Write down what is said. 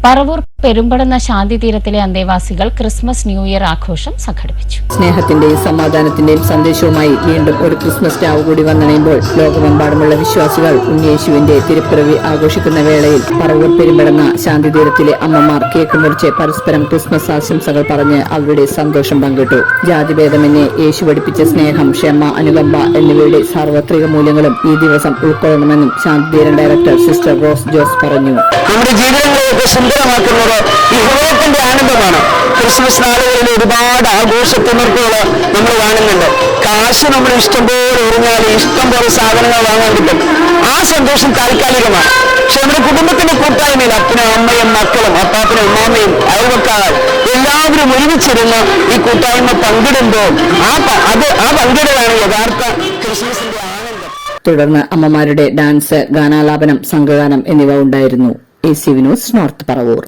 പറവൂർ പെരുമ്പടന്ന ശാന്തിതീരത്തിലെ അന്തേവാസികൾ Christmas new year ആഘോഷം സംഘടിപ്പിച്ചു. സ്നേഹത്തിന്റെയും സമാധാനത്തിന്റെയും സന്ദേശവുമായി വീണ്ടും ഒരു ക്രിസ്മസ് രാവ് കൂടി വന്നണയുമ്പോൾ ലോകമെമ്പാടുമുള്ള വിശ്വാസികൾ ഉണ്ണിയേശുവിന്റെ തിരുപ്പിറവി ആഘോഷിക്കുന്ന വേളയിൽ പറവൂർ പെരുമ്പടന്ന ശാന്തിതീരത്തിലെ അമ്മമാർ കേക്ക് മുറിച്ച് പരസ്പരം ക്രിസ്മസ് ആശംസകൾ പറഞ്ഞ് അവരുടെ സന്തോഷം പങ്കിട്ടു. ജാതിഭേദമെന്നെ യേശു പഠിപ്പിച്ച സ്നേഹം, ക്ഷമ, അനുകമ്പ എന്നിവയുടെ സാർവത്രിക മൂല്യങ്ങളും ഈ ദിവസം ഉൾക്കൊള്ളണമെന്നും ശാന്തിതീരം ഡയറക്ടർ സിസ്റ്റർ റോസ് ജോസ് പറഞ്ഞു. നമ്മുടെ ജീവിതങ്ങളെയൊക്കെ സുന്ദരമാക്കുന്നത് ഈ ഹൃദയത്തിന്റെ ആനന്ദമാണ്. ക്രിസ്മസ് നാളുകളിൽ ഒരുപാട് ആഘോഷത്തിമിർപ്പുകൾ നമ്മൾ കാണുന്നുണ്ട്. കാശ് നമ്മൾ ഇഷ്ടംപോലെ എറിഞ്ഞാൽ ഇഷ്ടംപോലെ സാധനങ്ങൾ വാങ്ങാൻ കിട്ടും. ആ സന്തോഷം താൽക്കാലികമാണ്. പക്ഷെ നമ്മുടെ കുടുംബത്തിന്റെ കൂട്ടായ്മയിൽ അപ്പനും അമ്മയും മക്കളും അപ്പാപ്പനും അമ്മാമ്മയും അയൽവക്കാർ എല്ലാവരും ഒരുമിച്ചിരുന്ന് ഈ കൂട്ടായ്മ പങ്കിടുമ്പോൾ ആ പങ്കിടലാണ് യഥാർത്ഥ ക്രിസ്മസിന്റെ ആനന്ദം. തുടർന്ന് അമ്മമാരുടെ ഡാൻസ്, ഗാനാലാപനം, സംഘഗാനം എന്നിവ ഉണ്ടായിരുന്നു. AC news north Paravur.